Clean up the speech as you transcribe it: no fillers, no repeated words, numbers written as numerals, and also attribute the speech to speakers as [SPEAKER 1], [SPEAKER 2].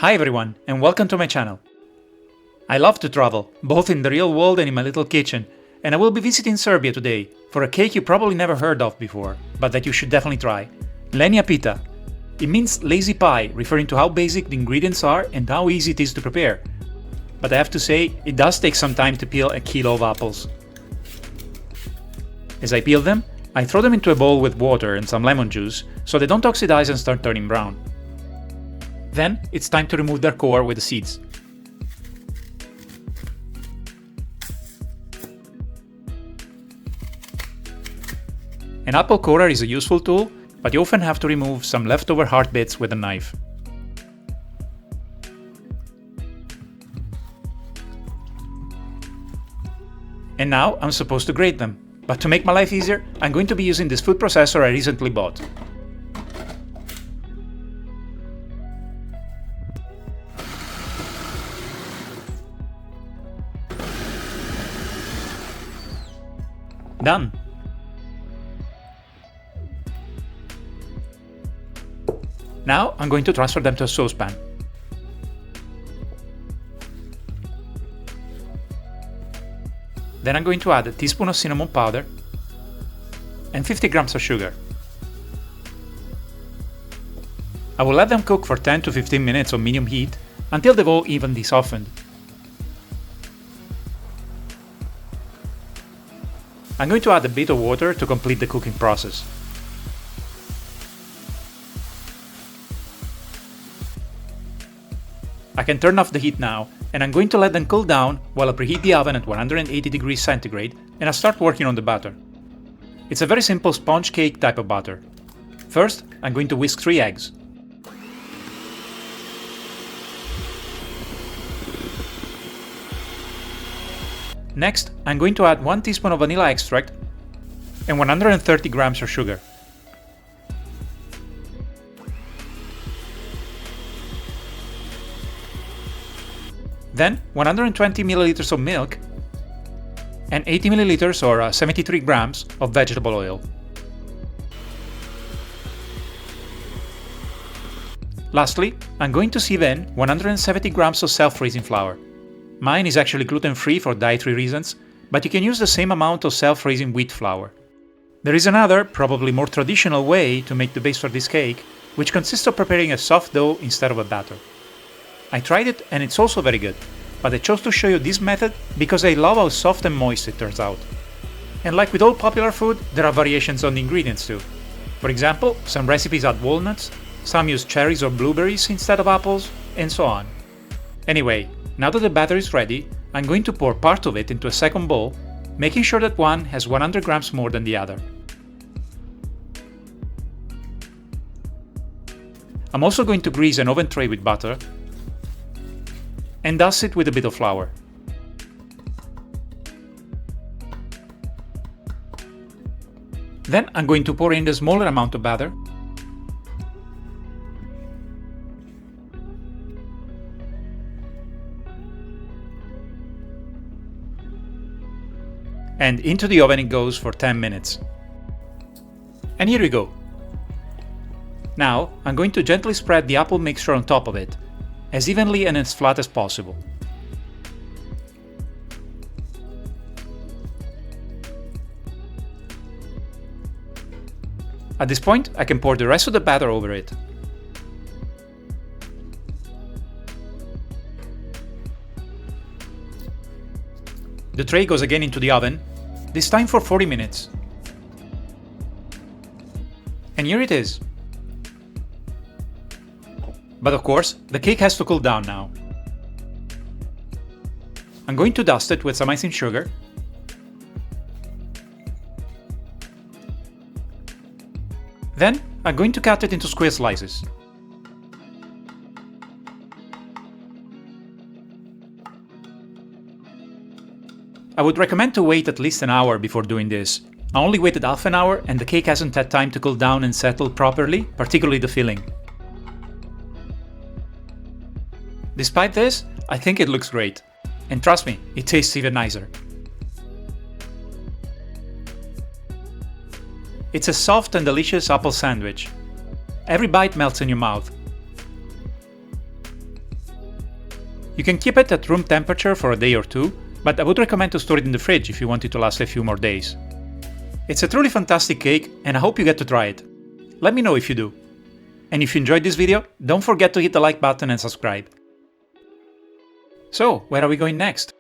[SPEAKER 1] Hi everyone, and welcome to my channel. I love to travel, both in the real world and in my little kitchen, and I will be visiting Serbia today for a cake you probably never heard of before, but that you should definitely try. Lenja Pita. It means lazy pie, referring to how basic the ingredients are and how easy it is to prepare. But I have to say, it does take some time to peel a kilo of apples. As I peel them, I throw them into a bowl with water and some lemon juice so they don't oxidize and start turning brown. Then it's time to remove their core with the seeds. An apple corer is a useful tool, but you often have to remove some leftover hard bits with a knife. And now I'm supposed to grate them, but to make my life easier, I'm going to be using this food processor I recently bought. Done! Now I'm going to transfer them to a saucepan. Then I'm going to add a teaspoon of cinnamon powder and 50 grams of sugar. I will let them cook for 10 to 15 minutes on medium heat until they've all evenly softened. I'm going to add a bit of water to complete the cooking process. I can turn off the heat now, and I'm going to let them cool down while I preheat the oven at 180 degrees centigrade and I start working on the batter. It's a very simple sponge cake type of batter. First, I'm going to whisk 3 eggs. Next, I'm going to add 1 teaspoon of vanilla extract and 130 grams of sugar. Then 120 milliliters of milk and 80 milliliters or 73 grams of vegetable oil. Lastly, I'm going to sieve in 170 grams of self-raising flour. Mine is actually gluten-free for dietary reasons, but you can use the same amount of self-raising wheat flour. There is another, probably more traditional way to make the base for this cake, which consists of preparing a soft dough instead of a batter. I tried it and it's also very good, but I chose to show you this method because I love how soft and moist it turns out. And like with all popular food, there are variations on the ingredients too. For example, some recipes add walnuts, some use cherries or blueberries instead of apples, and so on. Anyway, now that the batter is ready, I'm going to pour part of it into a second bowl, making sure that one has 100 grams more than the other. I'm also going to grease an oven tray with butter and dust it with a bit of flour. Then I'm going to pour in the smaller amount of batter and into the oven it goes for 10 minutes. And here we go. Now I'm going to gently spread the apple mixture on top of it, as evenly and as flat as possible. At this point, I can pour the rest of the batter over it. The tray goes again into the oven, this time for 40 minutes. And here it is. But of course, the cake has to cool down now. I'm going to dust it with some icing sugar. Then I'm going to cut it into square slices. I would recommend to wait at least an hour before doing this. I only waited half an hour and the cake hasn't had time to cool down and settle properly, particularly the filling. Despite this, I think it looks great. And trust me, it tastes even nicer. It's a soft and delicious apple sandwich. Every bite melts in your mouth. You can keep it at room temperature for a day or two, but I would recommend to store it in the fridge if you want it to last a few more days. It's a truly fantastic cake, and I hope you get to try it. Let me know if you do. And if you enjoyed this video, don't forget to hit the like button and subscribe. So, where are we going next?